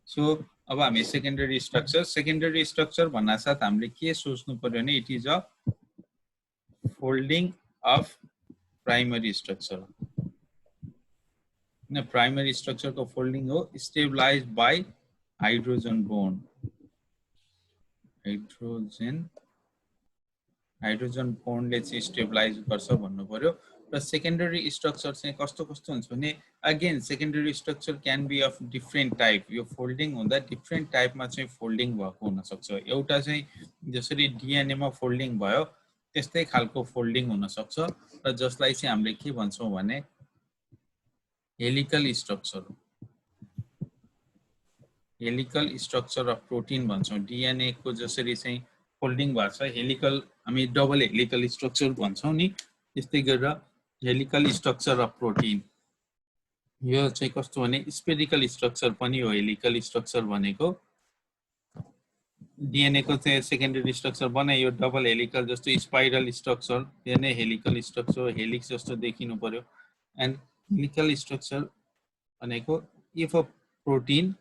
So अब हामी secondary structure भन्नासाथ हामीले के सोच्नु पर्यो भने it is a folding of primary structure. Primary structure को फोल्डिङ हो stabilize by hydrogen bond. Hydrogen बोन्डले चाहिँ स्टेबलाइज गर्छ भन्नु पर्यो। र सेकेन्डरी स्ट्रक्चर चाहिँ कस्तो हुन्छ भने again secondary structure can be of different type. यो फोल्डिङ हुँदा डिफ्रेन्ट टाइपमा चाहिँ फोल्डिङ भएको हुन सक्छ। एउटा चाहिँ जसरी डीएनए मा फोल्डिङ भयो त्यस्तै खालको फोल्डिङ हुन सक्छ र जसलाई चाहिँ हामीले के भन्छौं भने हेलिकल स्ट्रक्चर अफ प्रोटिन भन्छौं। डीएनए को जसरी चाहिँ फोल्डिङ भएको छ हेलिकल हामी डबल हेलिकल स्ट्रक्चर भन्छौं नि, त्यस्तै गरेर हेलिकल स्ट्रक्चर अफ प्रोटिन यो चाहिँ कस्तो भने स्पेरिकल स्ट्रक्चर पनि हो। हेलिकल स्ट्रक्चर भनेको डीएनए को चाहिँ सेकेन्डरी स्ट्रक्चर बनायो डबल हेलिकल जस्तो स्पाइरल स्ट्रक्चर, यो नै हेलिकल स्ट्रक्चर हेलिक्स जस्तो देखिनु पर्यो। एन्ड हेलिकल स्ट्रक्चर भनेको if a protein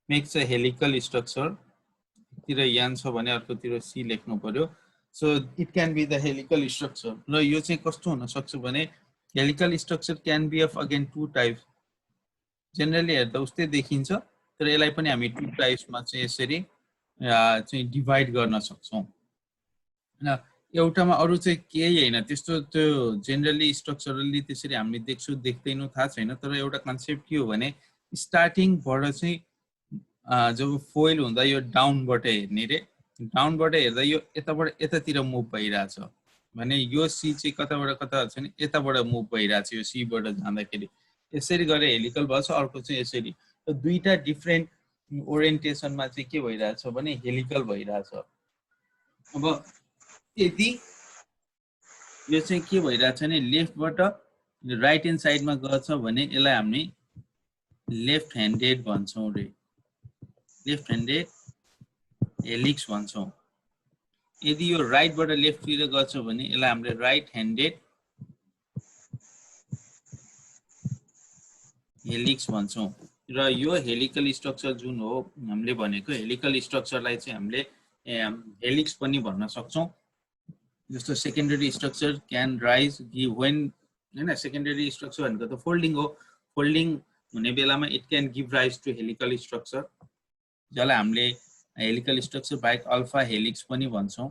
makes a helical structure, तिर यान छ भने अर्कोतिर सी लेख्नु पर्यो। So it can be the helical structure. र यो चाहिँ कस्तो हुन सक्छ भने helical structure can be of again two types. Generally हेर्दा उस्तै देखिन्छ तर यसलाई पनि हामी टु टाइप्समा चाहिँ यसरी चाहिँ डिभाइड गर्न सक्छौं। हैन एउटामा अरु चाहिँ केही हैन त्यस्तो त्यो जेनरली स्ट्रक्चरली त्यसरी हामीले देख्दैनौं थाहा छैन। तर एउटा कन्सेप्ट के हो भने स्टार्टिङ बाट चाहिँ जब फोइल हुँदा यो डाउनबाट हेर्ने रे, डाउनबाट हेर्दा यो यताबाट यतातिर मुभ भइराछ भने यो सी चाहिँ कताबाट कता छ नि यताबाट मुभ भइराछ। यो सी बाट जाँदाखेरि यसरी गरे हेलिकल भन्छ, अर्को चाहिँ यसरी। दुईटा डिफरेन्ट ओरिएन्टेसनमा चाहिँ के भइराछ भने हेलिकल भइराछ। अब यदि यो चाहिँ के भइराछ नि लेफ्टबाट राइट ह्यान्ड साइडमा गछ भने यसलाई हामी लेफ्ट ह्यान्डेड भन्छौं रे, लेफ्ट ह्यान्डेड हेलिक्स भन्छौं। यदि यो राइटबाट लेफ्टतिर गछ भने यसलाई हामीले राइट ह्यान्डेड हेलिक्स भन्छौं। र यो हेलिकल स्ट्रक्चर जुन हो हामीले भनेको हेलिकल स्ट्रक्चरलाई चाहिँ हामीले हेलिक्स पनि भन्न सक्छौं। जस्तो secondary structure can rise give when हैन सेकेन्डरी स्ट्रक्चर भनेको त फोल्डिङ हो। फोल्डिङ हुने बेलामा it can give rise to helical structure, जसलाई हामीले हेलिकल स्ट्रक्चर बाहेक अल्फा हेलिक्स पनि भन्छौं।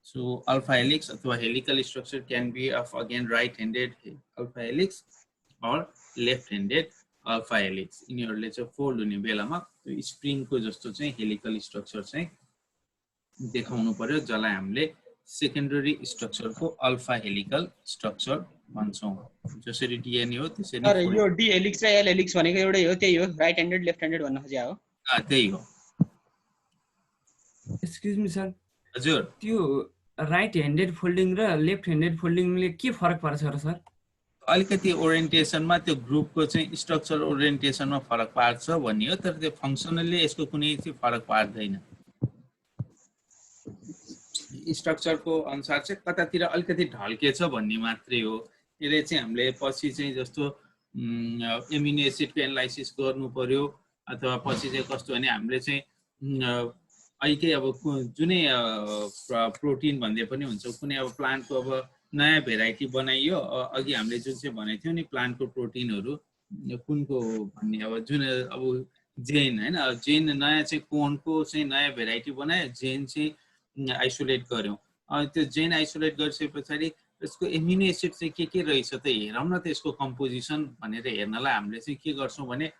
सो अल्फा हेलिक्स अथवा helical structure can be of again right handed alpha helix or left handed alpha helix. यिनीहरूले चाहिँ फोल्ड हुने बेलामा त्यो स्प्रिङको जस्तो चाहिँ हेलिकल स्ट्रक्चर चाहिँ देखाउनु पर्यो, जसलाई हामीले सेकेन्डरी स्ट्रक्चरको अल्फा हेलिकल स्ट्रक्चर भन्छौं। जसरी डीएनए हो त्यसरी सर यो डी हेलिक्स र एल हेलिक्स भनेको एउटै हो, त्यही हो राइट ह्यान्डेड लेफ्ट ह्यान्डेड भन्न खोजे हो। त्यही हो। एक्सक्युज मी सर, हजुर त्यो राइट ह्यान्डेड फोल्डिङ र लेफ्ट ह्यान्डेड फोल्डिङले के फरक पर्छ र सर? अलिकति ओरिएन्टेसनमा त्यो ग्रुपको चाहिँ स्ट्रक्चर ओरिएन्टेसनमा फरक पार्छ भन्ने हो, तर त्यो फंक्सनली यसको कुनै चाहिँ फरक पार्दैन। स्ट्रक्चरको अनुसार चाहिँ कतातिर अलिकति ढल्केछ भन्ने मात्रै हो। यसले चाहिँ हामीले पछि चाहिँ जस्तो एमिनो एसिडको एनालाइसिस गर्नु पर्यो अथवा पछि चाहिँ कस्तो भने हामीले चाहिँ अहिले अब जुनै प्रोटिन भन्दै पनि हुन्छ, कुनै अब प्लान्टको अब नयाँ भेराइटी बनाइयो, अघि हामीले जुन चाहिँ भनेको थियौँ नि प्लान्टको प्रोटिनहरू कुनको भन्ने अब जुन अब जेन हैन जेन नयाँ चाहिँ कोनको चाहिँ नयाँ भेराइटी बनायो, जेन चाहिँ आइसोलेट गर्यौं। त्यो जेन आइसोलेट गरिसके पछाडि यसको एमिनो एसिड चाहिँ के रहेछ त हेरौँ न, त्यसको कम्पोजिसन भनेर हेर्नलाई हामीले चाहिँ के गर्छौं भने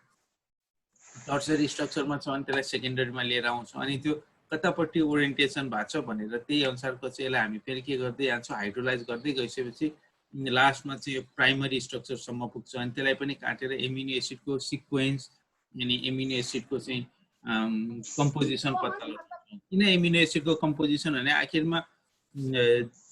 टर्सरी स्ट्रक्चरमा छ भने त्यसलाई सेकेन्डरीमा लिएर आउँछौं, अनि त्यो कतापट्टि ओरिएन्टेसन भएको छ भनेर त्यही अनुसारको चाहिँ यसलाई हामी फेरि के गर्दै जान्छौँ हाइड्रोलाइज गर्दै गइसकेपछि लास्टमा चाहिँ प्राइमरी स्ट्रक्चरसम्म पुग्छ। अनि त्यसलाई पनि काटेर एमिनो एसिडको सिक्वेन्स अनि एमिनो एसिडको चाहिँ कम्पोजिसन पत्ता लगाउँछौँ। किन एमिनो एसिडको कम्पोजिसन भने आखिरमा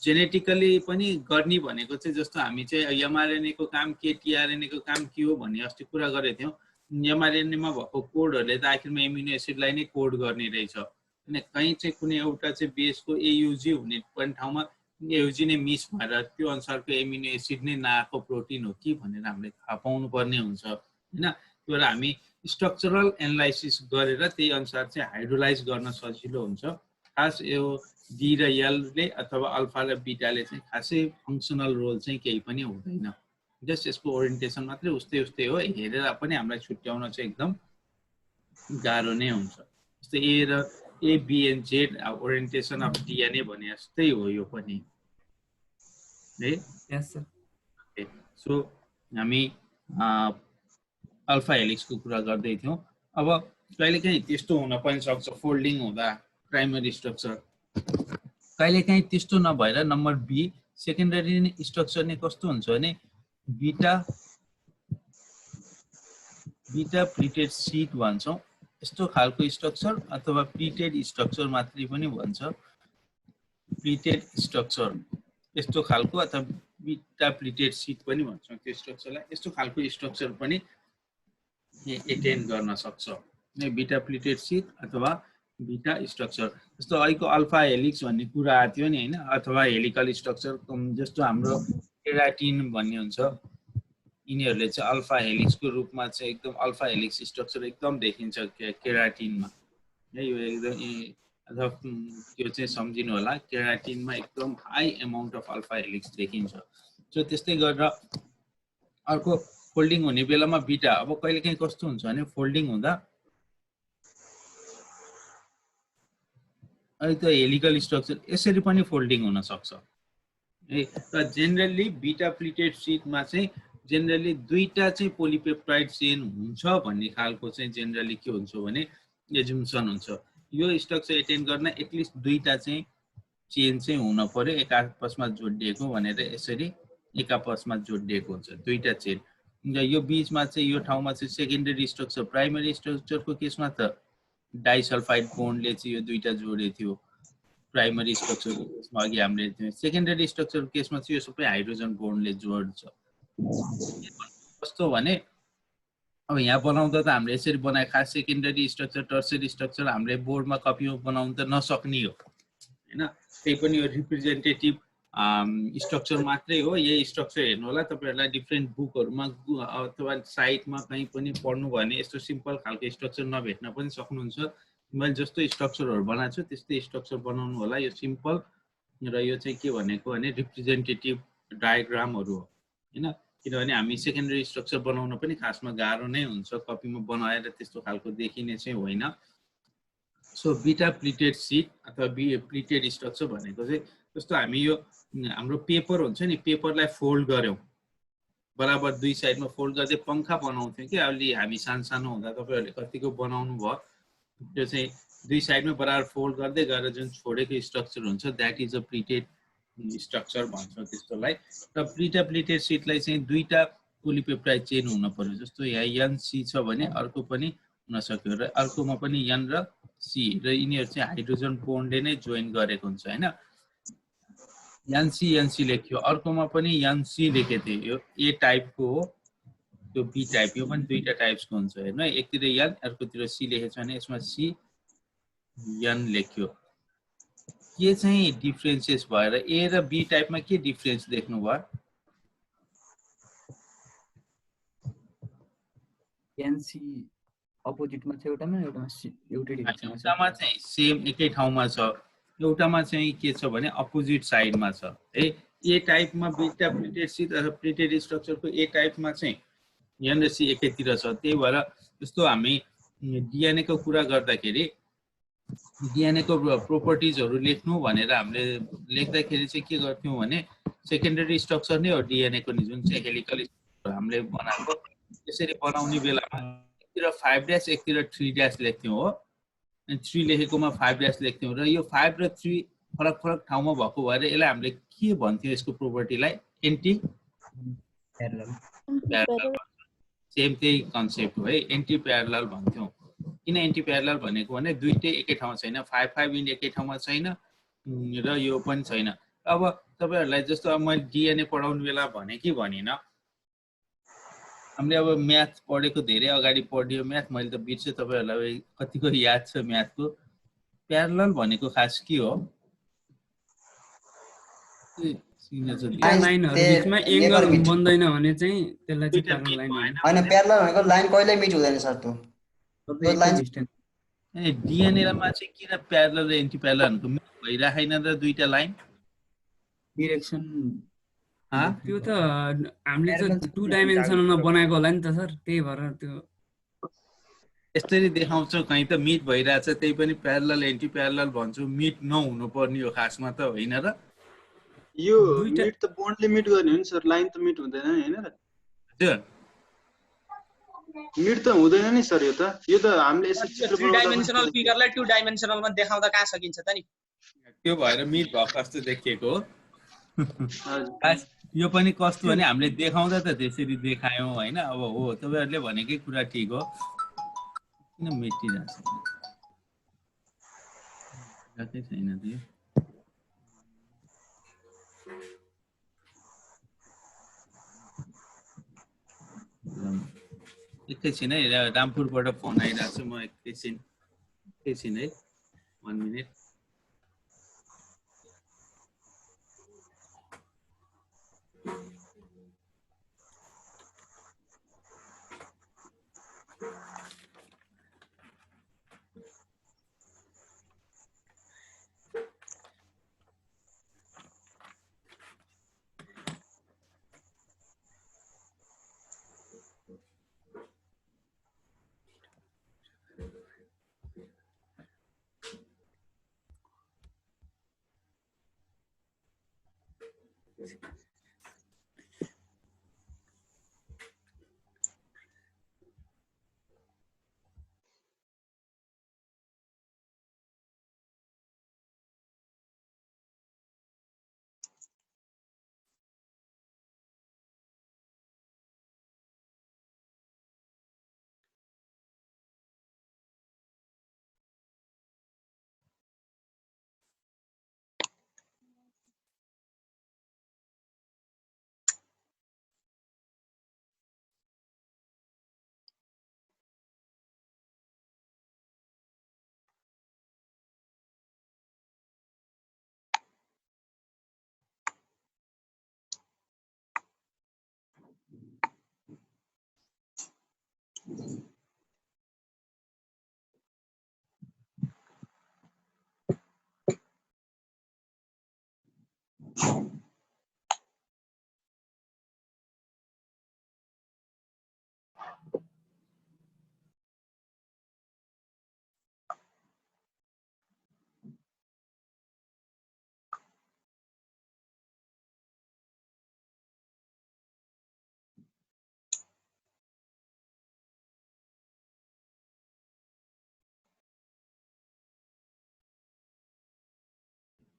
जेनेटिकली पनि गर्ने भनेको चाहिँ जस्तो हामी चाहिँ एमआरएनए को काम के टिआरएनए को काम के हो भन्ने अस्ति कुरा गरेको थियौँ। एमआरएनएमा भएको कोडहरूले त आखिरमा एमिनो एसिडलाई नै कोड गर्ने रहेछ। अनि कहीँ चाहिँ कुनै एउटा चाहिँ बेसको एयुजी हुने पनि ठाउँमा एयुजी नै मिस भएर त्यो अनुसारको एमिनो एसिड नै नआएको प्रोटिन हो कि भनेर हामीले थाहा पाउनु पर्ने हुन्छ हैन। त्यो हामी स्ट्रक्चरल एनालाइसिस गरेर त्यही अनुसार चाहिँ हाइड्रोलाइज गर्न सजिलो हुन्छ। खास यो डी र एलले अथवा अल्फा र बीटाले चाहिँ खासै फङ्सनल रोल चाहिँ केही पनि हुँदैन, जस्ट यसको ओरिएन्टेसन मात्रै उस्तै उस्तै हो, हेरेर पनि हामीलाई छुट्याउन चाहिँ एकदम गाह्रो नै हुन्छ। जस्तै ए र A B and Z orientation of DNA भने जस्तै हो यो पनि है। यस सर। सो हामी अल्फा हेलिक्सको कुरा गर्दै थियौँ। अब कहिलेकाहीँ त्यस्तो हुन पनि सक्छ फोल्डिङ हुँदा प्राइमरी स्ट्रक्चर, कहिलेकाहीँ त्यस्तो नभएर नम्बर बी सेकेन्डरी स्ट्रक्चर नै कस्तो हुन्छ भने बीटा प्लिटेड सीट भन्छौँ यस्तो खालको स्ट्रक्चर, अथवा प्लिटेड स्ट्रक्चर मात्रै पनि भन्छ, प्लिटेड स्ट्रक्चर यस्तो खालको, अथवा बीटा प्लिटेड सीट पनि भन्छौँ त्यो स्ट्रक्चरलाई। यस्तो खालको स्ट्रक्चर पनि एटेन गर्न सक्छ बीटा प्लिटेड सीट अथवा बीटा स्ट्रक्चर। जस्तो अहिलेको अल्फा हेलिक्स भन्ने कुरा आएको थियो नि होइन, अथवा हेलिकल स्ट्रक्चर जस्तो हाम्रो केराटिन भन्ने हुन्छ, यिनीहरूले चाहिँ अल्फा हेलिक्सको रूपमा चाहिँ एकदम अल्फा हेलिक्स स्ट्रक्चर एकदम देखिन्छ केराटिनमा है। यो एकदम अथवा त्यो चाहिँ सम्झिनु होला, केराटिनमा एकदम high amount of alpha helix देखिन्छ। सो त्यस्तै गरेर अर्को फोल्डिङ हुने बेलामा बीटा, अब कहिलेकाहीँ कस्तो हुन्छ भने फोल्डिङ हुँदा अहिले त हेलिकल स्ट्रक्चर यसरी पनि फोल्डिङ हुन सक्छ है। र जेनरली बीटा प्लिटेड सीटमा चाहिँ जेनरली दुईटा चाहिँ पोलिपेप्टाइड चेन हुन्छ भन्ने खालको चाहिँ जेनरली के हुन्छ भने एजुम्सन हुन्छ। यो स्ट्रक्चर एटेन गर्न एटलिस्ट दुईटा चाहिँ चेन चाहिँ हुन पर्यो एक आपसमा जोडिएको भनेर, यसरी एक आपसमा जोडिएको हुन्छ दुईटा चेन। यो बीचमा चाहिँ यो ठाउँमा चाहिँ सेकेन्डरी स्ट्रक्चर, प्राइमरी स्ट्रक्चरको केसमा त डाइसल्फाइड बोन्डले चाहिँ यो दुईटा जोडेको थियो प्राइमरी स्ट्रक्चरको केसमा, अघि हामीले थियो। सेकेन्डरी स्ट्रक्चरको केसमा चाहिँ यो सबै हाइड्रोजन बोन्डले जोड्छ। कस्तो भने अब यहाँ बनाउँदा त हामीले यसरी बनाए, खास सेकेन्डरी स्ट्रक्चर टर्सरी स्ट्रक्चर हामीले बोर्डमा कपीमा बनाउनु त नसक्ने हो होइन, त्यही पनि यो रिप्रेजेन्टेटिभ स्ट्रक्चर मात्रै हो। यही स्ट्रक्चर हेर्नु होला तपाईँहरूलाई डिफ्रेन्ट बुकहरूमा अथवा साइटमा कहीँ पनि पढ्नु भयो भने यस्तो सिम्पल खालको स्ट्रक्चर नभेट्न पनि सक्नुहुन्छ। मैले जस्तो स्ट्रक्चरहरू बनाएको छु त्यस्तै स्ट्रक्चर बनाउनु होला। यो सिम्पल र यो चाहिँ के भनेको भने रिप्रेजेन्टेटिभ डायग्रामहरू हो होइन, किनभने हामी सेकेन्डरी स्ट्रक्चर बनाउन पनि खासमा गाह्रो नै हुन्छ, कपीमा बनाएर त्यस्तो खालको देखिने चाहिँ होइन। सो बीटा प्लिटेड सीट अथवा प्लिटेड स्ट्रक्चर भनेको चाहिँ जस्तो हामी यो हाम्रो पेपर हुन्छ नि, पेपरलाई फोल्ड गऱ्यौँ बराबर दुई साइडमा फोल्ड गर्दै पङ्खा बनाउँथ्यौँ कि अलि हामी सानो हुँदा तपाईँहरूले कतिको बनाउनु भयो, त्यो चाहिँ दुई साइडमा बराबर फोल्ड गर्दै गएर जुन छोडेको स्ट्रक्चर हुन्छ that is a pleated structure भन्छौँ त्यस्तोलाई। र बीटा प्लिटेड सीटलाई चाहिँ दुईटा पोलिपेप्टाइड चेन हुन पर्यो। जस्तो यहाँ एनसी छ भने अर्को पनि हुन सक्यो, र अर्कोमा पनि एन र सी, र यिनीहरू चाहिँ हाइड्रोजन बोन्डले नै जोइन गरेको हुन्छ होइन। एनसी लेख्यो, अर्कोमा पनि एनसी लेखेको थियो, यो ए टाइपको हो, त्यो बी टाइप, यो पनि दुईटा टाइप्सको हुन्छ हेर्नु, एकतिर एन अर्कोतिर सी लेखेको छ भने यसमा सी एन लेख्यो। के चाहिँ डिफ्रेन्सेस भएर ए र बी टाइपमा के डिफ्रेन्स देख्नु भयो? एनसी अपोजिटमा छ, एउटामा एउटामा चाहिँ सेम एकै ठाउँमा छ, एउटामा चाहिँ के छ भने अपोजिट साइडमा छ है। ए टाइपमा बीटा प्लिटेड सीट अथवा प्लिटेड स्ट्रक्चरको ए टाइपमा चाहिँ एन र सी एकैतिर छ। त्यही भएर जस्तो हामी डिएनए को कुरा गर्दाखेरि डिएनए को प्रोपर्टिजहरू लेख्नु भनेर हामीले लेख्दाखेरि चाहिँ के गर्थ्यौँ भने सेकेन्डरी स्ट्रक्चर नै हो डिएनए को जुन चाहिँ हेलिकल हामीले बनाएको। यसरी बनाउने बेलामा एकतिर 5' एकतिर 3' लेख्थ्यौँ हो, अनि 3 लेखेकोमा 5' लेख्थ्यौँ, र यो 5 र 3 फरक फरक ठाउँमा भएको भएर यसलाई हामीले के भन्थ्यौँ, यसको प्रोपर्टीलाई एन्टी प्यारलल, सेम त्यही कन्सेप्ट हो है, एन्टी प्यारलल भन्थ्यौँ। किन एन्टी प्यारलल भनेको भने दुईटै एकै ठाउँमा छैन, 5 एकै ठाउँमा छैन र यो पनि छैन। अब तपाईँहरूलाई जस्तो अब मैले डिएनए पढाउने बेला भने कि भनिनँ, हामीले अब म्याथ पढेको धेरै अगाडि पढ्यो म्याथ, मैले त बिर्सेँ, तपाईँहरूलाई कतिको याद छ म्याथको। प्यारलल भनेको खास के हो? लाइनहरु बीचमा एंगल बन्दैन भने चाहिँ त्यसलाई चाहिँ प्यारलल लाइन हैन। प्यारलल भनेको लाइन कहिल्यै मिट हुँदैन सर, त्यो सबै एकै line- डिस्टेन्स ए डिएनए मा चाहिँ किन प्यारलल र एन्टी प्यारललको मिट भइराखेन र दुईटा लाइन डिरेक्सन त्यो त हामीले Parallel त छ 2 नि, डाइमेन्सनलमा बनाएको होला नि त सर, त्यही भएर त्यो यसरी देखाउँछौ कहीँ त मिट भइरहेछ, त्यही पनि प्यारलल एन्टी प्यारलल भन्छु, मिट नहुनु पर्ने हो खासमा त होइन र? यो दुईटा- मिट त बन्डले मिट गर्ने हो नि सर, लाइन त मिट हुँदैन नि हैन र? हजुर मिट त हुँदैन नि सर, यो त हामीले यसो चित्र 3 डाइमेन्सनल बनाउँदा फिगरलाई 2 डाइमेन्सनलमा देखाउँदा कहाँ सकिन्छ त नि? त्यो भएर मिट भएको जस्तो देखिएको हो। हजुर। खास यो पनि कस्तो भने हामीले देखाउँदा त त्यसरी देखायौँ होइन। अब हो तपाईँहरूले भनेकै कुरा ठिक हो, किन मेटिरहेछ गएकै छैन त्यो। एकैछिन है, रामपुरबाट फोन आइरहेको छ, म एकैछिन है, 1 मिनट।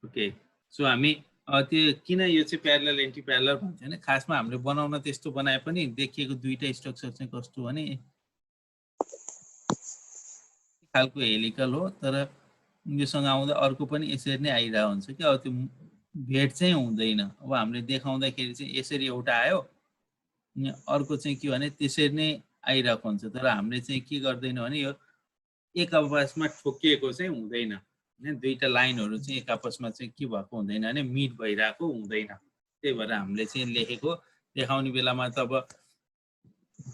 ओके, सो हामी त्यो किन यो चाहिँ प्यारलल एन्टी प्यारलल भन्छ भने खासमा हामीले बनाउन त्यस्तो बनाए पनि देखिएको दुईटा स्ट्रक्चर चाहिँ कस्तो भने खालको हेलिकल हो, तर योसँग आउँदा अर्को पनि यसरी नै आइरहेको हुन्छ कि अब त्यो भेट चाहिँ हुँदैन। अब हामीले देखाउँदाखेरि चाहिँ यसरी एउटा आयो, अनि अर्को चाहिँ के भने त्यसरी नै आइरहेको हुन्छ, तर हामीले चाहिँ के गर्दैन भने यो एक आपसमा ठोकिएको चाहिँ हुँदैन हैन। दुईटा लाइनहरू चाहिँ एक आपसमा चाहिँ के भएको हुँदैन भने मिट भइरहेको हुँदैन। त्यही भएर हामीले चाहिँ लेखेको देखाउने बेलामा त अब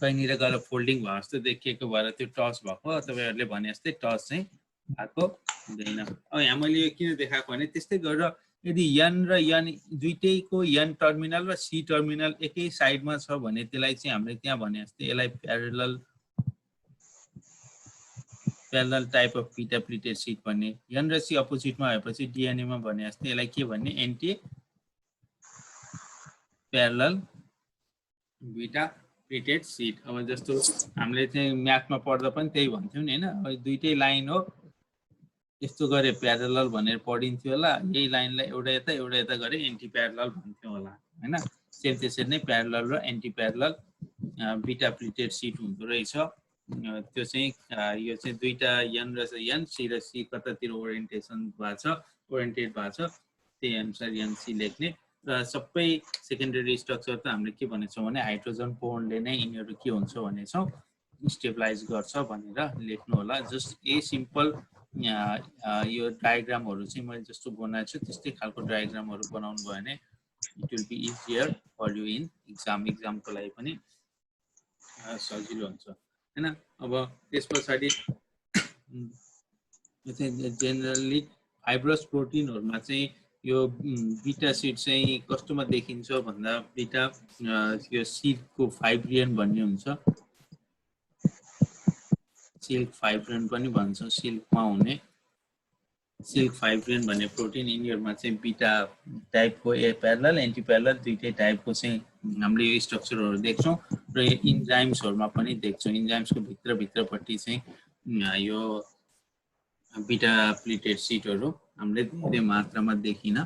कहीँनिर गएर फोल्डिङ भयो जस्तो देखिएको भएर त्यो टच भएको, तपाईँहरूले भने जस्तै टच चाहिँ भएको हुँदैन। अब यहाँ मैले यो किन देखाएको भने त्यस्तै गरेर यदि यन र यन दुईटैको यन टर्मिनल र सी टर्मिनल एकै साइडमा छ भने त्यसलाई चाहिँ हामीले त्यहाँ भने जस्तै यसलाई प्यारलल टाइप अफ बिटा प्लिटेड सीट भन्ने, यन र सी अपोजिटमा भएपछि डिएनए मा भने जस्तै यसलाई के भन्ने एन्टी प्यारलल बिटा प्लिटेड सीट। अब जस्तो हामीले चाहिँ म्याथमा पढ्दा पनि त्यही भन्थ्यौँ नि हैन। अब दुईटै लाइन हो, यस्तो गरे प्यारलल भनेर पढिन्थ्यो होला, यही लाइनलाई एउटा यता गरे एन्टी प्यारलल भन्थ्यौँ होला हैन। सेम त्यसरी नै प्यारलल र एन्टी प्यारलल बिटा प्लिटेड सीट हुँदो रहेछ। त्यो चाहिँ यो चाहिँ दुईटा यन र यन, सी र सी कतातिर ओरिएन्टेड भएको छ त्यही अनुसार यन सी लेख्ने। र सबै सेकेन्डरी स्ट्रक्चर त हामीले के भनेछौँ भने हाइड्रोजन बोन्डले नै यिनीहरू के हुन्छ भनेछौँ स्टेबलाइज गर्छ भनेर लेख्नु होला। जस्ट ए सिम्पल यो डायग्रामहरू चाहिँ मैले जस्तो बनाएको छु त्यस्तै खालको डायग्रामहरू बनाउनु भयो भने it will be easier for you in एक्जामको लागि पनि सजिलो हुन्छ। हैन। अब त्यस पछाडी जेनरली फाइब्रस प्रोटिनहरुमा चाहिँ यो बीटा सीड चाहिँ कस्तोमा देखिन्छ भन्दा बीटा यो सीडको फाइब्रियन भन्ने हुन्छ, सिल्क फाइब्रियन पनि भन्छ, सिल्कमा हुने सिल्क फाइब्रियन भन्ने प्रोटिन यिनीहरुमा चाहिँ बीटा टाइपको ए प्यारलल एन्टी प्यारलल दुईटै टाइपको चाहिँ हामीले यो स्ट्रक्चरहरु देख्छौं र यो इन्जाइम्सहरुमा पनि देख्छौं। इन्जाइम्सको भित्रपट्टि चाहिँ यो बीटा प्लिटेड सीटहरु हामीले धेरै मात्रामा देखिन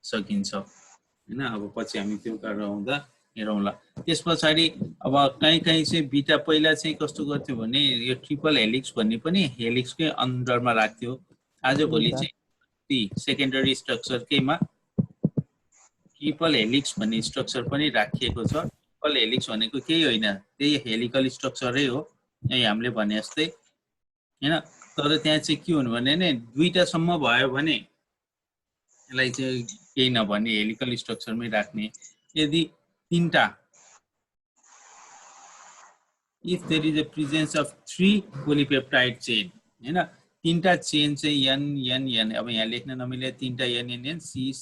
सकिन्छ हैन। अब पछि हामी त्यो गराउँदा हेरौँला। त्यसपछि अब कहीं चाहिँ बीटा पहिला चाहिँ कस्तो गर्थ्यो भने यो ट्रिपल हेलिक्स भन्ने पनि हेलिक्सकै अन्डरमा राख्थ्यो। आजभोलि चाहिँ ती सेकेन्डरी स्ट्रक्चर केमा ट्रिपल हेलिक्स भन्ने स्ट्रक्चर पनि राखिएको छ। ट्रिपल हेलिक्स भनेको केही होइन, त्यही हेलिकल स्ट्रक्चरै हो यही हामीले भने जस्तै हैन। तर त्यहाँ चाहिँ के हुनु भने नि दुईटासम्म भयो भने यसलाई चाहिँ केही नभन्ने हेलिकल स्ट्रक्चरमै राख्ने। यदि तीनटा if there is a presence of 3 polypeptide chain हैन, तीनटा चेन चाहिँ n अब यहाँ लेख्न नमिले तीनटा n c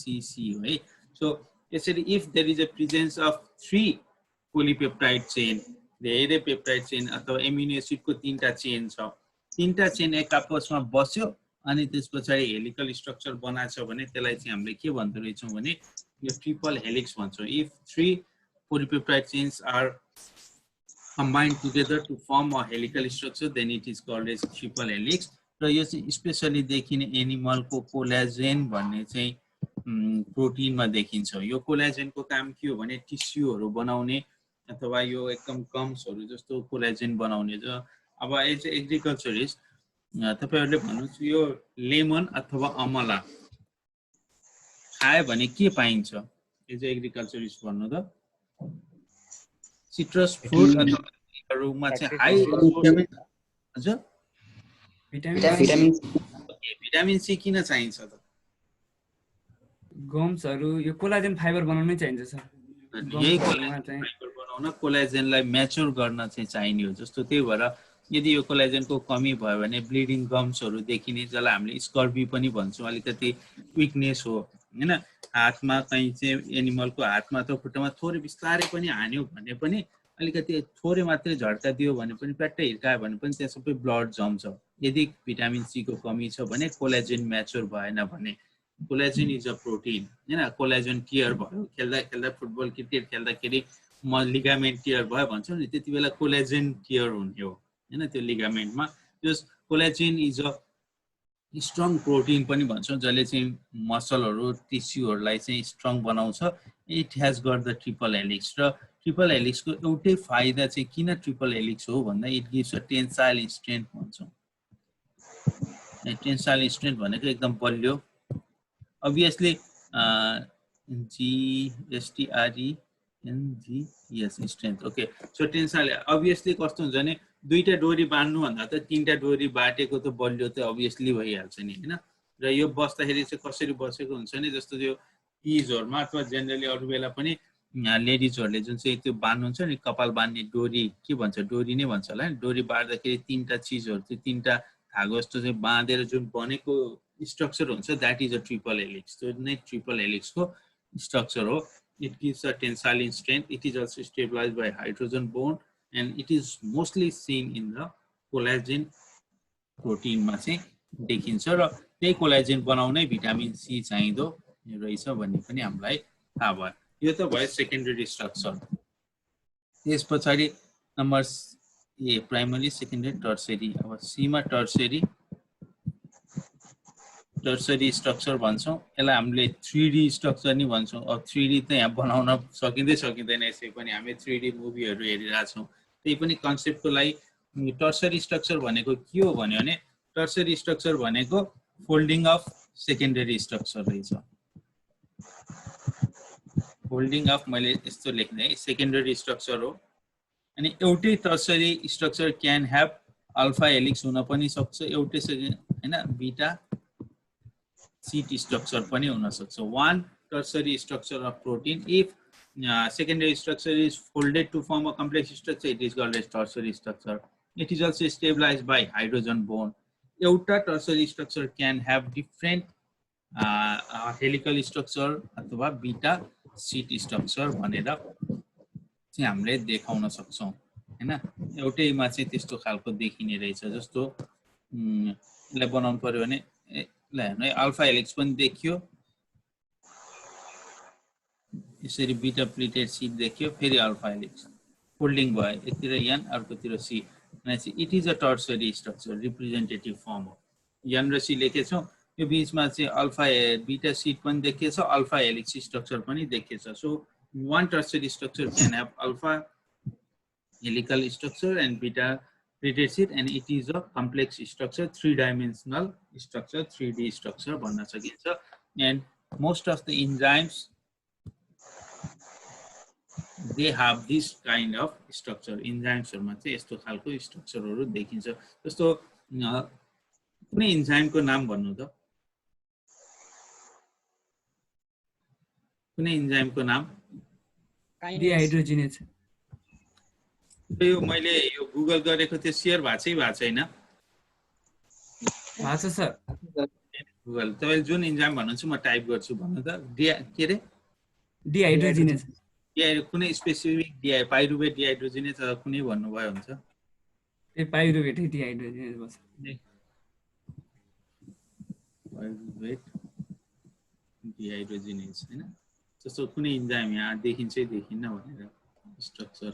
हो है। सो यसरी if there is a presence of 3 polypeptide chain, धेरै पेप्टाइड चेन अथवा एमिनो एसिडको तीनटा चेन छ, तीनटा चेन एक आपसमा बस्यो अनि त्यसपछि हेलिकल स्ट्रक्चर बनाछ भने त्यसलाई चाहिँ हामीले के भन्दो रहेछौं भने यो triple helix भन्छौं। if 3 polypeptide chains are combined together to form a helical structure, then it is called as triple helix। र यो चाहिँ स्पेशली देखिने एनिमलको कोलाजेन भन्ने चाहिँ प्रोटिनमा देखिन्छ। यो कोलाजेनको काम के हो भने टिस्युहरु बनाउने अथवा यो एकदम गम्सहरु जस्तो कोलाजेन बनाउने। जो अब एज एग्रिकल्चरिस्ट तपाईहरुले भन्नुहुन्छ यो लेमन अथवा अमला खाए भने के पाइन्छ? एज एग्रिकल्चरिस्ट भन्नु त सिट्रस फ्रुट अथवा चाहिँ हाई हजुर भिटामिन सी किन चाहिन्छ त? गम्सहरु यो कोलाजेन फाइबर बनाउनै चाहिन्छ सर। यही कोलाजेन फाइबर बनाउन कोलाजेनलाई म्याच्योर गर्न चाहिँ चाहिने हो। जस्तो त्यही भएर यदि यो कोलाजेनको कमी भयो भने ब्लिडिङ गम्सहरु देखिने, जसलाई हामीले स्कर्बी पनि भन्छौं, अलिकति विकनेस हो हैन। हातमा कहीं चाहिँ एनिमलको हातमा त खुट्टामा थोरै बिस्तारै पनि हान्यो भने पनि अलिकति थोरै मात्रै झड्का दियो भने पनि प्याट्टै हिर्कायो भने पनि त्यहाँ सबै ब्लड जम्छ। यदि भिटामिन सी को कमी छ भने कोलाजेन म्याच्योर भएन भने, कोलाजेन इज अ प्रोटिन हैन। कोलाजेन टियर भयो, खेल्दा फुटबल क्रिकेट खेल्दाखेरि म लिगामेन्ट टियर भयो भन्छौं नि, त्यतिबेला कोलाजेन टियर हुने हो हैन त्यो लिगामेन्टमा। त्यो collagen is a strong protein पनि भन्छौं जसले चाहिँ मसलहरु टिस्युहरुलाई चाहिँ स्ट्रङ बनाउँछ। It has got the triple helix. र ट्रिपल हेलिक्सको एउटै फाइदा चाहिँ किन ट्रिपल हेलिक्स हो भन्दा it gives a tensile strength भन्छौं। टेन्साइल स्ट्रेन्थ भनेको एकदम बलियो। obviously GSTRENGS strength. Okay so tensile obviously कस्तो हुन्छ भने दुईटा डोरी बान्नु भन्दा त तीनटा डोरी बाटेको त बलियो त obviously भइहाल्छ नि हैन। र यो बस्दाखेरि चाहिँ कसरी बसेको हुन्छ नि, जस्तो यो टिजहरुमा अथवा जेनरली अरु बेला पनि लेडिजहरुले जुन चाहिँ त्यो बान्नुहुन्छ नि कपाल बान्ने डोरी, के भन्छ डोरी नै भन्छ होला नि, डोरी बार्दाखेरि तीनटा चीजहरु त्यो तीनटा धागो जस्तो चाहिँ बाँधेर जुन बनेको स्ट्रक्चर हुन्छ that is a triple helix. त्यो नै ट्रिपल हेलिक्सको स्ट्रक्चर हो। It gives a tensile strength. It is also stabilised by hydrogen bond and it is mostly seen in the collagen protein मा चाहिँ देखिन्छ। र त्यही कोलाजेन बनाउनै भिटामिन सी चाहिँदो रहेछ भन्ने पनि हामीलाई थाहा भयो। यो त भयो सेकेन्डरी स्ट्रक्चर। त्यसपछि नम्बर ए प्राइमरी, सेकेन्डरी, टर्सरी। अब सी मा टर्सरी स्ट्रक्चर भन्छौं। यसलाई हामीले 3D स्ट्रक्चर नि भन्छौं। अब 3D त यहाँ बनाउन सकिँदैन यसै पनि, हामी 3D मुभीहरु हेरिरहेका छौं। त्यही पनि कन्सेप्टको लागि टर्सरी स्ट्रक्चर भनेको के हो भन्यो भने टर्सरी स्ट्रक्चर भनेको फोल्डिङ अफ सेकेन्डरी स्ट्रक्चर रहेछ। फोल्डिङ अफ मैले यस्तो लेख्ने है सेकेन्डरी स्ट्रक्चर हो। अनि एउटै tertiary structure can have alpha helix हुन पनि सक्छ, एउटै हैन बीटा सीट स्ट्रक्चर पनि हुन सक्छ। one tertiary structure of protein, if secondary structure is folded to form a complex structure, it is called as tertiary structure। It is also stabilized by hydrogen bond. एउटा tertiary structure can have different helical structure अथवा beta sheet structure भनेर चाहिँ हामीले देखाउन सक्छौं हैन। एउटैमा चाहिँ त्यस्तो खालको देखिने रहेछ। जस्तो यसलाई बनाउनु पर्यो भने ल हेर्नु है, अल्फा हेलिक्स पनि देखियो, यसरी बीटा प्लेटेड शीट देखियो, फेरि अल्फा हेलिक्स फोल्डिङ भयो, यतिर n अर्कोतिर c। It is a tertiary structure, representative form हो। n र c लेखेछौं, यो बीचमा चाहिँ अल्फा बीटा शीट पनि देखिएछ, अल्फा हेलिक्स स्ट्रक्चर पनि देखिएछ। So one tertiary structure can have alpha helical structure and beta plated sheet, and it is a complex structure, three-dimensional structure, 3D structure भन्न सकिन्छ। And most of the enzymes, they have this kind of structure. Enzymes हरुमा चाहिँ यस्तो खालको स्ट्रक्चरहरु देखिन्छ। जस्तो कुनै एन्जाइमको नाम भन्नु त, कुनै एन्जाइमको नाम? डिहाइड्रोजिनेज। यो मैले यो गुगल गरेको थियो, शेयर भएको छैन? भएको छ सर। गुगल तपाईले जुन एन्जाइम भन्नुहुन्छ म टाइप गर्छु, भन्नु त। के रे? डिहाइड्रोजिनेज। कुनै स्पेसिफिक पाइरुवेट डिहाइड्रोजिनेज कुनै भन्नुभयो हुन्छ? ए पाइरुवेट डिहाइड्रोजिनेज भन्छ। पाइरुवेट डिहाइड्रोजिनेज हैन। जस्तो कुनै एन्जाइम यहाँ देखिन्छ देखिन्न भनेर स्ट्रक्चर।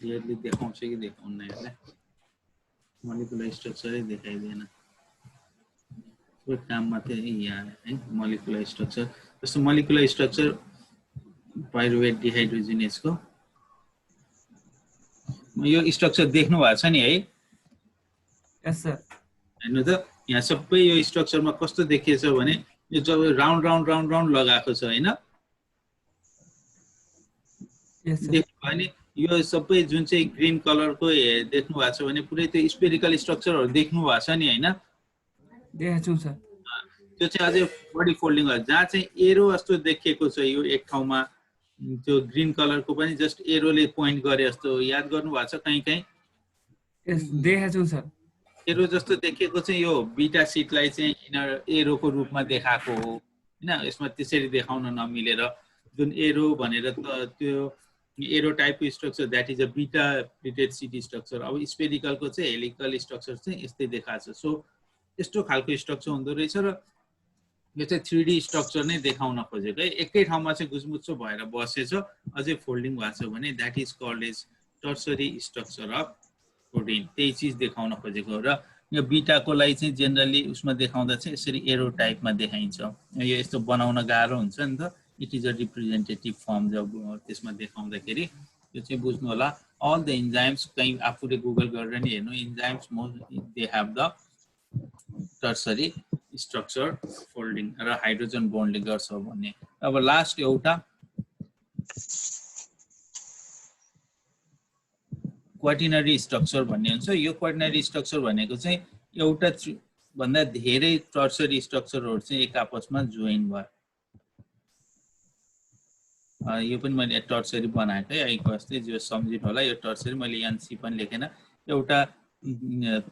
क्लियरली देखाउँछ कि देखाउन्न यसलाई? मोलिकुलर स्ट्रक्चरै देखाइदैन। त्यो काम मात्रै यहाँ है, मोलिकुलर स्ट्रक्चर। जस्तो मोलिकुलर स्ट्रक्चर पाइरुवेट डिहाइड्रोजिनेजको यो स्ट्रक्चर देख्नु भएको छ नि है? यस सर। हेर्नु त, यहाँ सबै यो स्ट्रक्चरमा कस्तो देखिएछ भने यो जब राउन्ड राउन्ड राउन्ड राउन्ड लगाएको छ हैन? यस सर। देख्नु भयो नि, यो सबै जुन चाहिँ ग्रीन कलरको देख्नु भएको छ भने पुरै त्यो स्पेरिकल स्ट्रक्चरहरु देख्नु भएको छ नि हैन? देखेछु सर। त्यो चाहिँ अझै बडी फोल्डिङ हो, जहाँ चाहिँ एरो जस्तो देखिएको छ यो एक ठाउँमा, त्यो ग्रीन कलरको पनि जस्ट एरोले पोइन्ट गरे जस्तो याद गर्नु भएको छ कहीं कहीं? यस देखेछु सर। एरो जस्तो देखिएको चाहिँ यो बीटा शीटलाई चाहिँ इनर एरोको रूपमा देखाएको हो हैन? यसमा त्यसरी देखाउन नमिलेर जुन एरो भनेर त त्यो एरो टाइपको structure, that is a beta pleated sheet structure. अब स्पेरिकलको चाहिँ हेलिकल स्ट्रक्चर चाहिँ यस्तै देखाएको छ। सो यस्तो खालको स्ट्रक्चर हुँदो रहेछ र यो चाहिँ 3D स्ट्रक्चर नै देखाउन खोजेको है। एकै ठाउँमा चाहिँ गुजमुच्चो भएर बसेछ, अझै फोल्डिङ भएको छ भने that is called as tertiary structure of protein. त्यही चीज देखाउन खोजेको र यो बीटाको लागि चाहिँ जेनरली उसमा देखाउँदा चाहिँ यसरी एरो टाइपमा देखाइन्छ। यो यस्तो बनाउन गाह्रो हुन्छ नि त। It is a representative form. जब त्यसमा देखाउँदाखेरि यो चाहिँ बुझ्नु होला। अल द एन्जाइम्स, कहीं आफूले गुगल गरेर नि हेर्नु, enzymes they have the tertiary structure folding र हाइड्रोजन बन्डले गर्छ भन्ने। अब लास्ट एउटा क्वाटिनरी स्ट्रक्चर भन्ने हुन्छ। यो क्वाटिनरी स्ट्रक्चर भनेको चाहिँ एउटा भन्दा धेरै टर्सरी स्ट्रक्चरहरु चाहिँ एक आपसमा जोइन भयो। यो पनि मैले टर्सरी बनाएको है, आइको जस्तै जो सम्झिनु होला। यो टर्सरी मैले एनसी पनि लेखेन। एउटा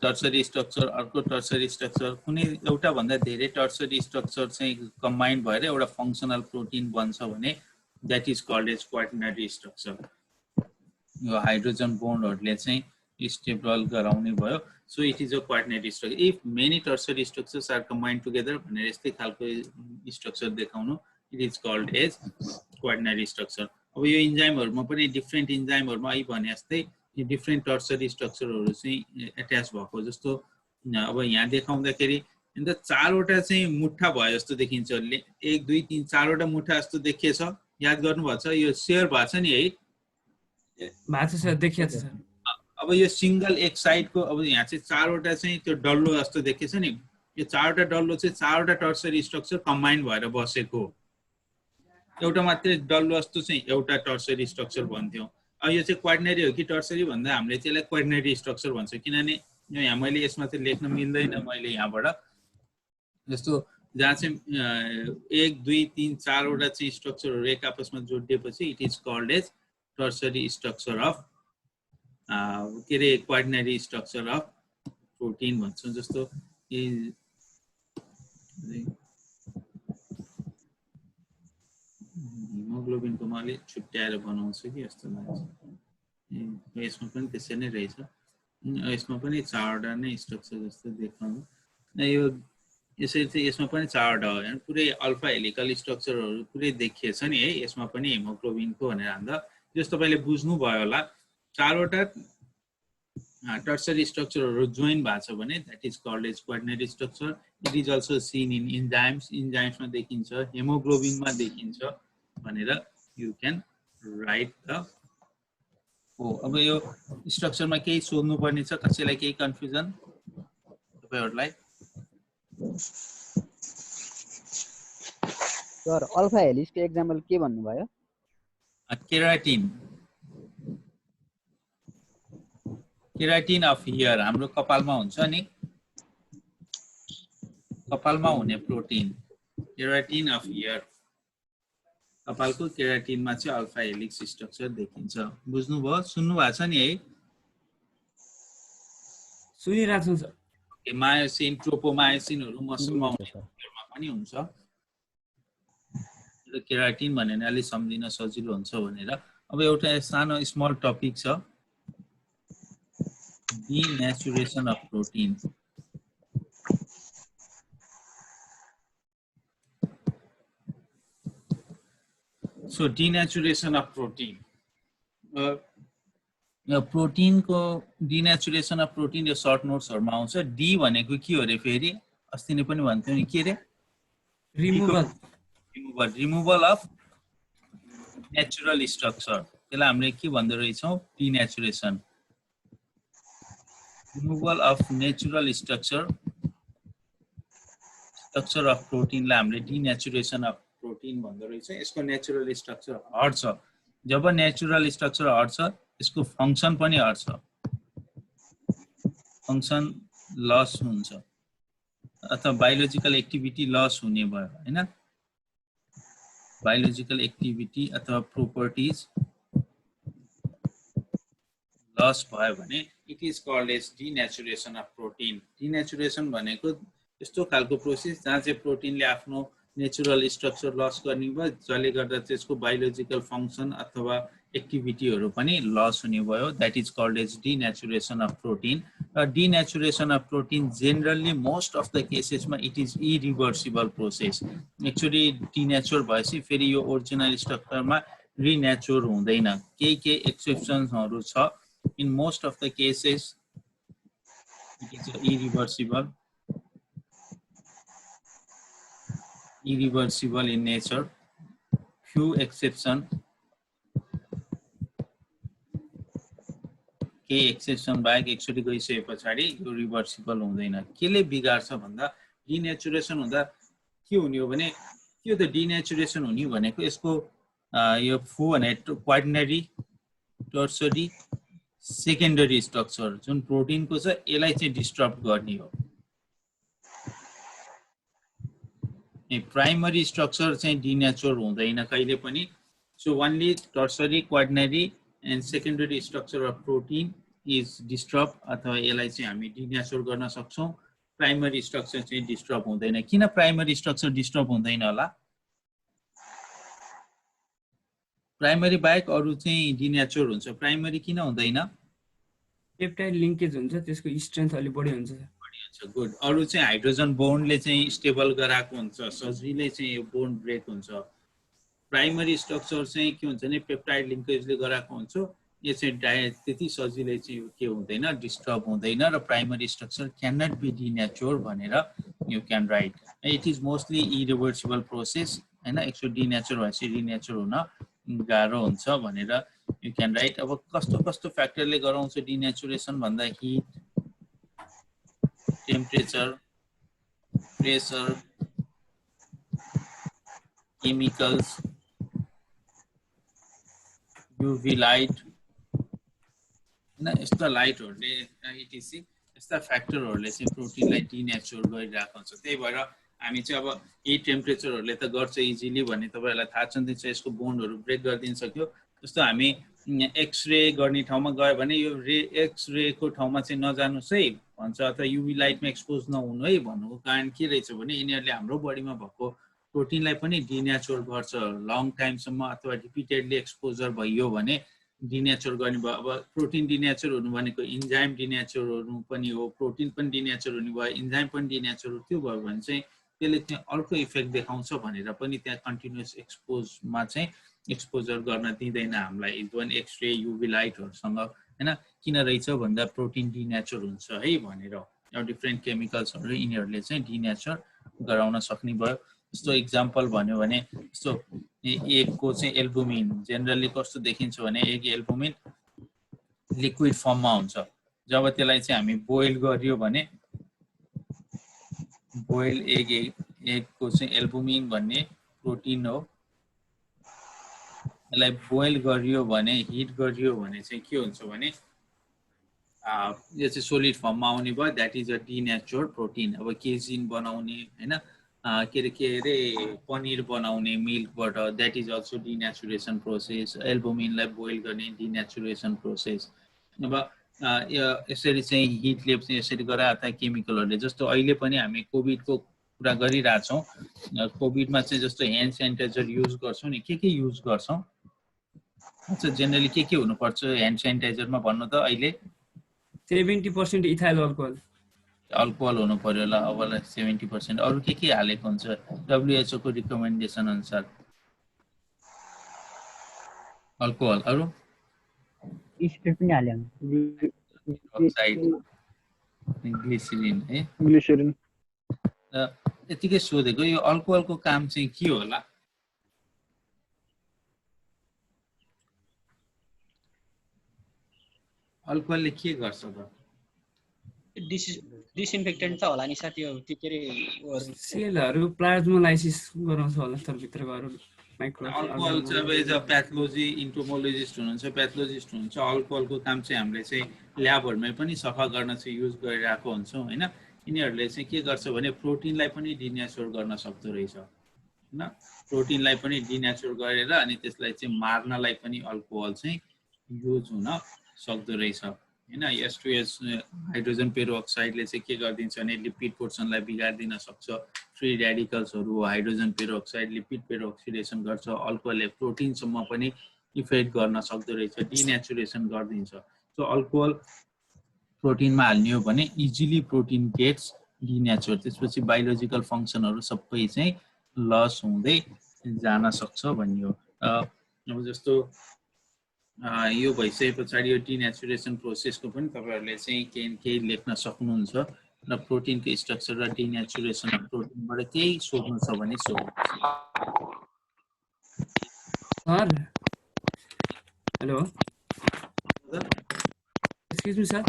टर्सरी स्ट्रक्चर, अर्को टर्सरी स्ट्रक्चर, कुनै एउटा भन्दा धेरै टर्सरी स्ट्रक्चर चाहिँ कम्बाइन भएर एउटा फंक्शनल प्रोटिन बन्छ भने that is called as quaternary structure. यो हाइड्रोजन बन्डहरुले चाहिँ स्टेबल गराउने भयो। So it is a quaternary structure. If many tertiary structures are combined together भनेर यस्तै खालको स्ट्रक्चर देखाउनु, it is called as quaternary structure. अब यो एन्जाइमहरुमा पनि डिफरेन्ट एन्जाइमहरुमा आई भने जस्तै डिफरेन्ट टर्सरी स्ट्रक्चरहरु चाहिँ एट्याच भएको। जस्तो अब यहाँ देखाउँदाखेरि अन्त चारवटा चाहिँ मुठा भयो जस्तो देखिन्छ। 1 2 3 चारवटा मुठा जस्तो देखिएछ, याद गर्नु भएको छ? यो शेयर भएको छ नि है? भएको छ सर, देखिएको छ सर। अब यो सिंगल एक साइडको, अब यहाँ चाहिँ चारवटा चाहिँ त्यो डल्लो जस्तो देखिएछ नि। यो चारवटा डल्लो चाहिँ चारवटा टर्सरी स्ट्रक्चर कम्बाइन भएर बसेको। एउटा मात्रै डल्लो जस्तो चाहिँ एउटा टर्सरी स्ट्रक्चर भन्थ्यौ। अब यो चाहिँ क्वाटिनरी हो कि टर्सरी भन्दा हामीले त्यसलाई क्वाटिनरी स्ट्रक्चर भन्छौँ, किनभने यो यहाँ मैले यसमा चाहिँ लेख्न मिल्दैन मैले यहाँबाट। जस्तो जहाँ चाहिँ 1 2 3 4 वटा चाहिँ स्ट्रक्चरहरू एक आपसमा जोडिएपछि it is called as tertiary structure of के अरे क्वार्डिनरी स्ट्रक्चर अफ प्रोटिन भन्छौँ। जस्तो हिमोग्लोबिनको म अलिक छुट्याएर बनाउँछु कि जस्तो लाग्छ। यसमा पनि त्यसै नै रहेछ, यसमा पनि 4 वटा नै स्ट्रक्चर जस्तो देखाउनु। यो यसरी चाहिँ यसमा पनि 4 वटा हो, पुरै अल्फा हेलिकल स्ट्रक्चरहरू पुरै देखिएछ नि है यसमा पनि हिमोग्लोबिनको भनेर हाल्दा। जस्तो तपाईँले बुझ्नुभयो होला 4 वटा टर्सरी स्ट्रक्चरहरू जोइन भएको छ भने that is called as quaternary structure. It is also seen in इन्जाइम्समा देखिन्छ, हेमोग्लोबिनमा देखिन्छ भनेर यु क्यान राइट द। अब यो स्ट्रक्चरमा केही सोध्नुपर्ने छ, कसैलाई केही कन्फ्युजन तपाईँहरूलाई? सर अल्फा हेलिक्सको एक्जाम्पल के भन्नुभयो? केराटिन, केराटिन अफ हियर हाम्रो कपालमा हुन्छ नि, कपालमा हुने प्रोटिन केराटिन अफ हियर। कपालको केराटिनमा चाहिँ अल्फा हेलिक्स स्ट्रक्चर देखिन्छ। बुझ्नुभयो? सुन्नु भएको छ नि है? सुनिरहेको छु सर। मायोसिन ट्रोपोमायोसिनहरू मसलमा हुनेमा पनि हुन्छ। केराटिन भन्ने अलि सम्झिन सजिलो हुन्छ भनेर। अब एउटा सानो स्मल टपिक छ, denaturation of protein. So denaturation of protein, protein को डिनेचुरेसन अफ प्रोटिन यो सर्ट नोट्सहरुमा आउँछ। डी भनेको के हो रे फेरि? अस्ति नै पनि भन्थ्यौ नि, के रे? Removal of natural structure. त्यसलाई हामीले के भन्दो रहेछौँ? Denaturation. Removal of natural structure of प्रोटिनलाई हामीले डिनेचुरेसन अफ प्रोटिन भन्दो रहेछ। यसको नेचुरल स्ट्रक्चर हट्छ। जब नेचुरल स्ट्रक्चर हट्छ यसको फंक्सन पनि हट्छ, फंक्सन लस हुन्छ अथवा बायोलोजिकल एक्टिभिटी लस हुने भयो हैन। बायोलोजिकल एक्टिभिटी अथवा प्रोपर्टिज लस भयो भने it is called as denaturation of protein. Denaturation भनेको यस्तो खालको प्रोसेस जहाँ चाहिँ प्रोटिनले आफ्नो नेचुरल स्ट्रक्चर लस गर्ने भयो, जसले गर्दा त्यसको बायोलोजिकल फंक्सन अथवा एक्टिभिटीहरू पनि लस हुने भयो। That is called as denaturation of protein. Denaturation of protein generally most of the केसेसमा it is irreversible process. Actually denature भएपछि फेरि यो ओरिजिनल स्ट्रक्चरमा रिनेचर हुँदैन। केही एक्सेप्सन्सहरू छ। In most of the cases it is irreversible in nature. Few exception, केही exception बाहेक actually गइसके पछाडि यो रिभर्सिबल हुँदैन। केले बिगार्छ भन्दा डिनेचुरेसन हुँदा के हुने हो भने, के हो त डिनेचुरेसन हुने भनेको यसको यो फु भने क्वार्डिनरी, टर्सरी, सेकेन्डरी स्ट्रक्चर जुन प्रोटिनको छ यसलाई चाहिँ डिस्टर्ब गर्ने हो। प्राइमरी स्ट्रक्चर चाहिँ डिनेचर हुँदैन कहिले पनि। So only tertiary, quaternary and secondary structure of protein is disturb अथवा यसलाई चाहिँ हामी डिनेचर गर्न सक्छौँ। प्राइमरी स्ट्रक्चर चाहिँ डिस्टर्ब हुँदैन। किन प्राइमरी स्ट्रक्चर डिस्टर्ब हुँदैन होला? प्राइमरी बाहेक अरू चाहिँ डिनेचर हुन्छ, प्राइमरी किन हुँदैन? पेप्टाइड लिंकेज हुन्छ, त्यसको स्ट्रेन्थ अलि बढी हुन्छ। गुड। अरू चाहिँ हाइड्रोजन बोन्डले चाहिँ स्टेबल गराएको हुन्छ, सजिलै चाहिँ यो बोन्ड ब्रेक हुन्छ। प्राइमरी स्ट्रक्चर चाहिँ के हुन्छ भने पेप्टाइड लिंकेजले गराएको हुन्छ। यो चाहिँ त्यति सजिलै चाहिँ के हुँदैन, डिस्टर्ब हुँदैन र primary structure can not be denature भनेर you can write. It is mostly irreversible process हैन। एकचोटि डिनेचर भएपछि रिनेचर हुन गाह्रो हुन्छ भनेर यु क्यान राइट। अब कस्तो कस्तो फ्याक्टरले गराउँछ डिनेचुरेसन भन्दा hit, temperature, pressure, chemicals, UV light हैन। यस्ता लाइटहरुले इटिसी यस्ता फ्याक्टरहरुले चाहिँ प्रोटिनलाई डिनेचर गरिरहेको हुन्छ। त्यही भएर हामी चाहिँ अब यही टेम्परेचरहरूले त गर्छ इजिली भन्ने तपाईँहरूलाई थाहा छ यसको बोन्डहरू ब्रेक गरिदिन सक्यो। जस्तो हामी एक्सरे गर्ने ठाउँमा गयो भने यो एक्सरेको ठाउँमा चाहिँ नजानुस् है भन्छ, अथवा युभी लाइटमा एक्सपोज नहुनु है भन्नुको कारण के रहेछ भने यिनीहरूले हाम्रो बडीमा भएको प्रोटिनलाई पनि डिनेचर गर्छ लङ टाइमसम्म, अथवा रिपिटेडली एक्सपोजर भइयो भने डिनेचर गर्ने भयो। अब प्रोटिन डिनेचर हुनु भनेको इन्जाइम डिनेचर हुनु पनि हो, प्रोटिन पनि डिनेचर हुने भयो, इन्जाइम पनि डिनेचर त्यो भयो भने चाहिँ त्यसले त्यहाँ अर्को इफेक्ट देखाउँछ भनेर पनि त्यहाँ कन्टिन्युस एक्सपोजमा चाहिँ एक्सपोजर गर्न दिँदैन हामीलाई इभन एक्सरे युभी लाइटहरूसँग होइन। किन रहेछ भन्दा प्रोटिन डिनेचर हुन्छ है भनेर अब डिफ्रेन्ट केमिकल्सहरू यिनीहरूले चाहिँ डिनेचर गराउन सक्ने भयो। जस्तो इक्जाम्पल भन्यो भने जस्तो एगको चाहिँ एल्बुमिन जेनरली कस्तो देखिन्छ भने एग एल्बुमिन लिक्विड फर्ममा हुन्छ। जब त्यसलाई चाहिँ हामी बोइल गरियो भने बोइल एगको चाहिँ एल्बुमिन भन्ने प्रोटिन हो, यसलाई बोइल गरियो भने हिट गरियो भने चाहिँ के हुन्छ भने यो चाहिँ सोलिड फर्ममा आउने भयो, that is a denatured protein. अब केजिन बनाउने होइन के अरे पनिर बनाउने मिल्कबाट that is also denaturation process. एल्बुमिनलाई बोइल गर्ने डिनेचुरेसन प्रोसेस। अब यसरी चाहिँ हिटले चाहिँ यसरी गराए अथवा केमिकलहरूले जस्तो अहिले पनि हामी कोभिडको कुरा गरिरहेछौँ, कोभिडमा चाहिँ जस्तो ह्यान्ड सेनिटाइजर युज गर्छौँ नि, के युज गर्छौँ? अच्छा जेनरली के हुनुपर्छ ह्यान्ड सेनिटाइजरमा भन्नु त अहिले 70% इथाइल अल्कोहल हुनु पर्यो ल। अब 70% अरू के हालेको हुन्छ WHO को रिकमेन्डेसन अनुसार? अल्कोहल, अरू स्पिरिट पनि हाल्यो अक्साइड, ग्लिसरिन है। ग्लिसरिन यतिकै सोधेको यो अल्कोहलको काम चाहिँ के होला? अल्कोहलले के गर्छ त? डिसइन्फेक्टेन्ट त होला नि सर, त्यो के अरे सेलहरू प्लाज्मोलाइसिस गराउँछ होला तर भित्रको अरू माइक्रो। अल्कोहल चाहिँ अब एज अ प्याथोलोजी इन्टोमोलोजिस्ट हुनुहुन्छ, प्याथोलोजिस्ट हुनुहुन्छ, अल्कोहलको काम चाहिँ हामीले चाहिँ ल्याबहरूमै पनि सफा गर्न चाहिँ युज गरिरहेको हुन्छौँ होइन। यिनीहरूले चाहिँ के गर्छ भने प्रोटिनलाई पनि डिनेचर गर्न सक्दो रहेछ होइन। प्रोटिनलाई पनि डिनेचर गरेर अनि त्यसलाई चाहिँ मार्नलाई पनि अल्कोहल चाहिँ युज हुन सक्दो रहेछ होइन। H2S हाइड्रोजन पेरोक्साइडले चाहिँ के गरिदिन्छ भने लिपिड पोर्सनलाई बिगारिदिन सक्छ। फ्री रेडिकल्सहरू हाइड्रोजन पेरोक्साइड लिपिड पेरोक्सिडेसन गर्छ। अल्कोहलले प्रोटिनसम्म पनि इफेक्ट गर्न सक्दो रहेछ, डिनेचुरेसन गरिदिन्छ। सो अल्कोहल प्रोटिनमा हाल्ने हो भने इजिली प्रोटिन गेट्स डिनेचर, त्यसपछि बायोलोजिकल फङ्सनहरू सबै चाहिँ लस हुँदै जान सक्छ भन्ने हो। अब जस्तो यो भइसके पछाडि यो डिनेचुरेसन प्रोसेसको पनि तपाईँहरूले चाहिँ केही लेख्न सक्नुहुन्छ र प्रोटिनको स्ट्रक्चर र डिनेचुरेसन अफ प्रोटिनबाट केही सोध्नु छ भने सोध्नुहोस्। Sir hello excuse me sir,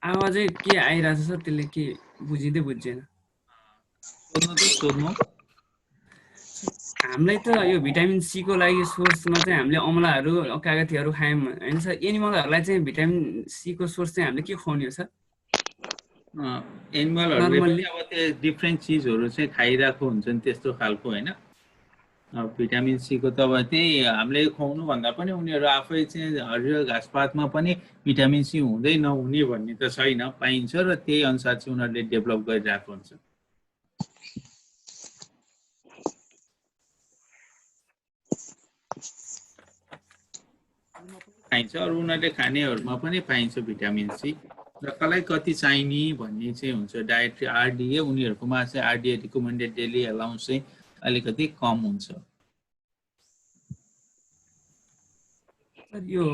आवाजै के आइरहेछ सर, त्यसले के बुझेन। सोध्नु हामीलाई त यो भिटामिन सी को लागि सोर्समा चाहिँ हामीले अमलाहरू कागतीहरू खायौँ होइन सर, एनिमलहरूलाई चाहिँ भिटामिन सी को सोर्स चाहिँ हामीले के खुवाउने हो सर? एनिमलहरूले पनि अब त्यो डिफ्रेन्ट चिजहरू चाहिँ खाइरहेको हुन्छ नि त्यस्तो खालको होइन। भिटामिन सी को त अब त्यही हामीले खुवाउनु भन्दा पनि उनीहरू आफै चाहिँ हरियो घाँसपातमा पनि भिटामिन सी हुँदै नहुने भन्ने त छैन, पाइन्छ र त्यही अनुसार चाहिँ उनीहरूले डेभलप गरिरहेको हुन्छ। पाइन्छ अरू उनीहरूले खानेहरूमा पनि पाइन्छ भिटामिन सी, र कसलाई कति चाहिने भन्ने चाहिँ हुन्छ। डायट्री RDA उनीहरूकोमा चाहिँ RDA रिकमेन्डेड डेली अलाउन्स चाहिँ अलिकति कम हुन्छ। यो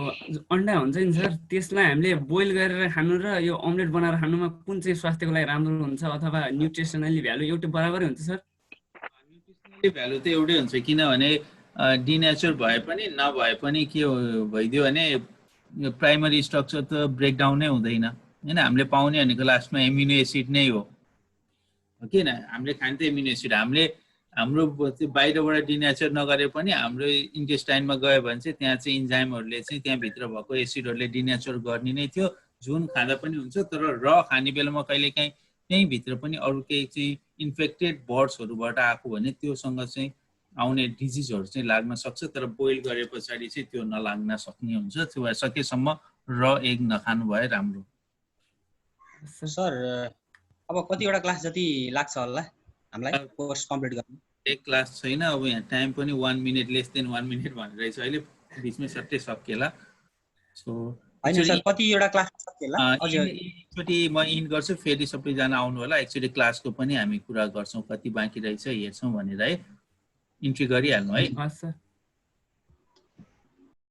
अन्डा हुन्छ नि सर, त्यसलाई हामीले बोइल गरेर खानु र यो अमलेट बनाएर खानुमा कुन चाहिँ स्वास्थ्यको लागि राम्रो हुन्छ अथवा न्युट्रिसनली भ्यालु एउटै बराबरै हुन्छ सर? न्युट्रिसनली भ्यालु त एउटै हुन्छ, किनभने डिनेचर भए पनि नभए पनि के भइदियो भने प्राइमरी स्ट्रक्चर त ब्रेकडाउनै हुँदैन होइन। हामीले पाउने भनेको लास्टमा एमिनो एसिड नै हो किन, हामीले खाने त एमिनो एसिड। हाम्रो बाहिरबाट डिनेचर नगरे पनि हाम्रो इन्टेस्टाइनमा गयो भने चाहिँ त्यहाँ चाहिँ इन्जाइमहरूले चाहिँ त्यहाँभित्र भएको एसिडहरूले डिनेचर गर्ने नै थियो, जुन खाँदा पनि हुन्छ। तर र खाने बेलामा कहिलेकाहीँ त्यही भित्र पनि अरू केही चाहिँ इन्फेक्टेड बर्ड्सहरूबाट आएको भने त्योसँग चाहिँ आउने डिजिजहरू चाहिँ लाग्न सक्छ, तर बोइल गरे पछाडि चाहिँ त्यो नलाग्न सक्ने हुन्छ। त्यो सकेसम्म र एग नखानु भए राम्रो। सर अब कतिवटा क्लास जति लाग्छ होला हामीलाई कोर्स कम्प्लिट गर्न? एक क्लास छैन, अब यहाँ टाइम पनि 1 मिनट लेस देन 1 मिनट भनेर रहेछ अहिले, बिचमै सट्टै सकिएला। सो हैन सर कतिवटा क्लास सकिएला? एकचोटि म इन गर्छु, फेरि सबैजना आउनु होला, एकचोटि क्लासको पनि हामी कुरा गर्छौँ कति बाँकी रहेछ हेर्छौँ भनेर है। इन्ट्री गरिहाल्नु है। हस् सर।